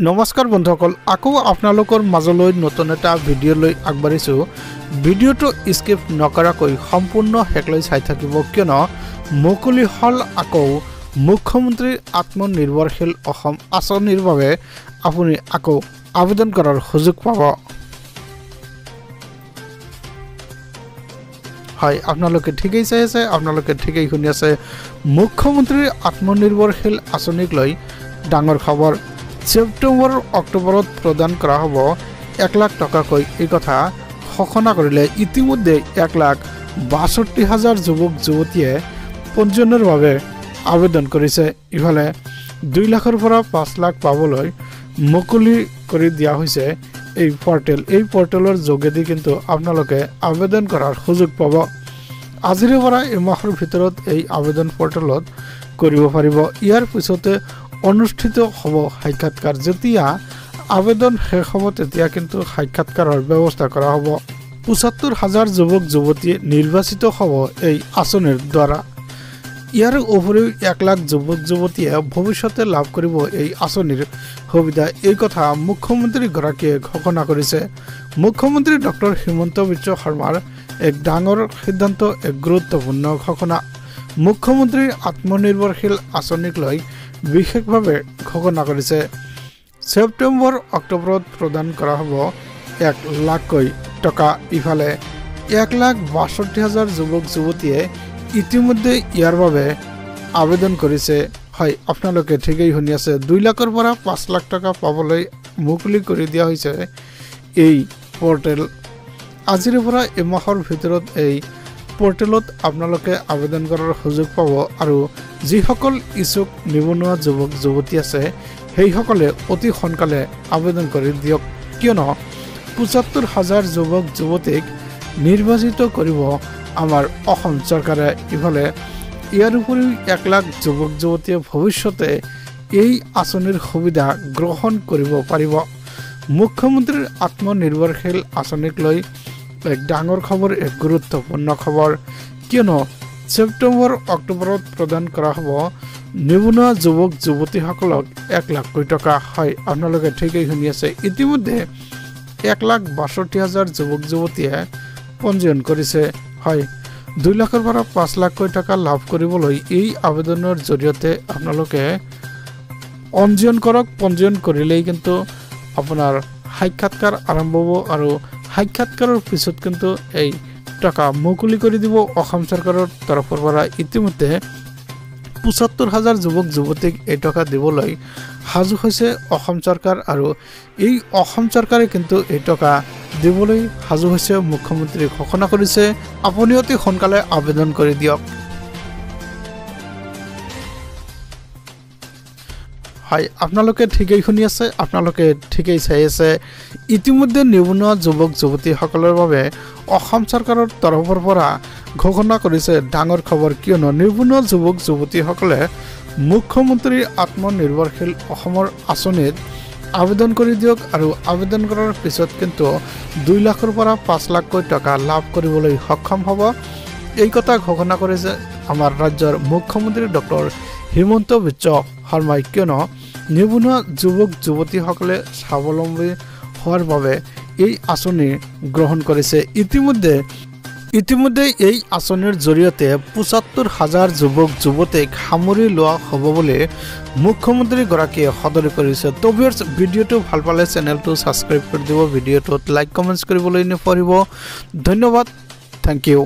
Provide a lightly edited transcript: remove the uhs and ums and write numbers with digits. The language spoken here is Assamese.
নমস্কাৰ বন্ধুসকল, আকৌ আপোনালোকৰ মাজলৈ নতুন এটা ভিডিঅ' লৈ আগবাঢ়িছোঁ। ভিডিঅ'টো স্কিপ নকৰাকৈ সম্পূৰ্ণ শেষলৈ চাই থাকিব, কিয়নো মুকলি হ'ল আকৌ মুখ্যমন্ত্ৰী আত্মনিৰ্ভৰশীল অসম আঁচনিৰ বাবে আপুনি আকৌ আবেদন কৰাৰ সুযোগ পাব। হয়, আপোনালোকে ঠিকেই চাই আছে, আপোনালোকে ঠিকেই শুনি আছে। মুখ্যমন্ত্ৰীৰ আত্মনিৰ্ভৰশীল আঁচনিক লৈ ডাঙৰ খবৰ। ছেপ্টেম্বৰ অক্টোবৰত প্ৰদান কৰা হ'ব 1 লাখ টকাকৈ। এই কথা ঘোষণা কৰিলে ইতিমধ্যে 1,62,000 যুৱক যুৱতীয়ে পঞ্জীয়নৰ বাবে আবেদন কৰিছে। ইফালে 2 লাখৰ পৰা 5 লাখ পাবলৈ মুকলি কৰি দিয়া হৈছে এই পৰ্টেল। এই পৰ্টেলৰ যোগেদি কিন্তু আপোনালোকে আবেদন কৰাৰ সুযোগ পাব। আজিৰে পৰা এমাহৰ ভিতৰত এই আবেদন পৰ্টেলত কৰিব পাৰিব। ইয়াৰ পিছতে অনুষ্ঠিত হ'ব সাক্ষাৎকাৰ। যেতিয়া আবেদন শেষ হ'ব তেতিয়া কিন্তু সাক্ষাৎকাৰৰ ব্যৱস্থা কৰা হ'ব। 75,000 যুৱক যুৱতীয়ে নিৰ্বাচিত হ'ব এই আঁচনিৰ দ্বাৰা। ইয়াৰ উপৰিও 1 লাখ যুৱক যুৱতীয়ে ভৱিষ্যতে লাভ কৰিব এই আঁচনিৰ সুবিধা। এই কথা মুখ্যমন্ত্ৰীগৰাকীয়ে ঘোষণা কৰিছে। মুখ্যমন্ত্ৰী ডক্টৰ হিমন্ত বিশ্ব শৰ্মাৰ এক ডাঙৰ সিদ্ধান্ত, এক গুৰুত্বপূৰ্ণ ঘোষণা। মুখ্যমন্ত্ৰীৰ আত্মনিৰ্ভৰশীল আঁচনিক লৈ বিশেষভাৱে ঘোষণা কৰিছে। ছেপ্টেম্বৰ অক্টোবৰত প্ৰদান কৰা হ'ব 1 লাখকৈ টকা। ইফালে 1,62,000 যুৱক যুৱতীয়ে ইতিমধ্যে ইয়াৰ বাবে আবেদন কৰিছে। হয়, আপোনালোকে ঠিকেই শুনি আছে। 2 লাখৰ পৰা 5 লাখ টকা পাবলৈ মুকলি কৰি দিয়া হৈছে এই পৰ্টেল। আজিৰ পৰা এমাহৰ ভিতৰত এই পৰ্টেলত আপোনালোকে আবেদন কৰাৰ সুযোগ পাব। আৰু যিসকল ইচ্ছুক নিবনুৱা যুৱক যুৱতী আছে সেইসকলে অতি সোনকালে আবেদন কৰি দিয়ক, কিয়নো 75,000 যুৱক যুৱতীক নিৰ্বাচিত কৰিব আমাৰ অসম চৰকাৰে। ইফালে ইয়াৰ উপৰিও 1 লাখ যুৱক যুৱতীয়ে ভৱিষ্যতে এই আঁচনিৰ সুবিধা গ্ৰহণ কৰিব পাৰিব। মুখ্যমন্ত্ৰীৰ আত্মনিৰ্ভৰশীল আঁচনিক লৈ এক ডাঙৰ খবৰ, এক গুৰুত্বপূৰ্ণ খবৰ, কিয়নো ছেপ্টেম্বৰ অক্টোবৰত প্ৰদান কৰা হ'ব নিবনুৱা যুৱক যুৱতীসকলক 1 লাখকৈ টকা। হয়, আপোনালোকে ঠিকেই শুনি আছে। ইতিমধ্যে 1,62,000 যুৱক যুৱতীয়ে পঞ্জীয়ন কৰিছে। হয়, 2 লাখৰ পৰা 5 লাখকৈ টকা লাভ কৰিবলৈ এই আবেদনৰ জৰিয়তে আপোনালোকে পঞ্জীয়ন কৰক। পঞ্জীয়ন কৰিলেই কিন্তু আপোনাৰ সাক্ষাৎকাৰ আৰম্ভ হ'ব, আৰু সাক্ষাৎকাৰৰ পিছত কিন্তু এই টকা মুকলি কৰি দিব অসম চৰকাৰৰ তৰফৰ পৰা। ইতিমধ্যে 75,000 যুৱক যুৱতীক এই টকা দিবলৈ সাজু হৈছে অসম চৰকাৰ, আৰু এই অসম চৰকাৰে কিন্তু এই টকা দিবলৈ সাজু হৈছে। মুখ্যমন্ত্ৰীয়ে ঘোষণা কৰিছে, আপুনি অতি সোনকালে আবেদন কৰি দিয়ক। হয়, আপোনালোকে ঠিকেই শুনি আছে, আপোনালোকে ঠিকেই চাই আছে। ইতিমধ্যে নিবনুৱা যুৱক যুৱতীসকলৰ বাবে অসম চৰকাৰৰ তৰফৰ পৰা ঘোষণা কৰিছে ডাঙৰ খবৰ, কিয়নো নিবনুৱা যুৱক যুৱতীসকলে মুখ্যমন্ত্ৰীৰ আত্মনিৰ্ভৰশীল অসমৰ আঁচনিত আবেদন কৰি দিয়ক। আৰু আবেদন কৰাৰ পিছত কিন্তু 2 লাখৰ পৰা 5 লাখকৈ টকা লাভ কৰিবলৈ সক্ষম হ'ব। এই কথা ঘোষণা কৰিছে আমাৰ ৰাজ্যৰ মুখ্যমন্ত্ৰী ডক্টৰ হিমন্ত বিশ্ব শৰ্মাই, কিয়নো নিবনুৱা যুৱক যুৱতীসকলে স্বাৱলম্বী হোৱাৰ বাবে এই আঁচনি গ্ৰহণ কৰিছে। ইতিমধ্যে এই আঁচনিৰ জৰিয়তে 75,000 যুৱক যুৱতীক সামৰি লোৱা হ'ব বুলি মুখ্যমন্ত্ৰীগৰাকীয়ে সদৰি কৰিছে। তো ভিউয়াৰ্ছ, ভিডিঅ'টো ভাল পালে চেনেলটো ছাবস্ক্ৰাইব কৰি দিব, ভিডিঅ'টোত লাইক কমেণ্টছ কৰিবলৈ নপাহৰিব। ধন্যবাদ, থেংক ইউ।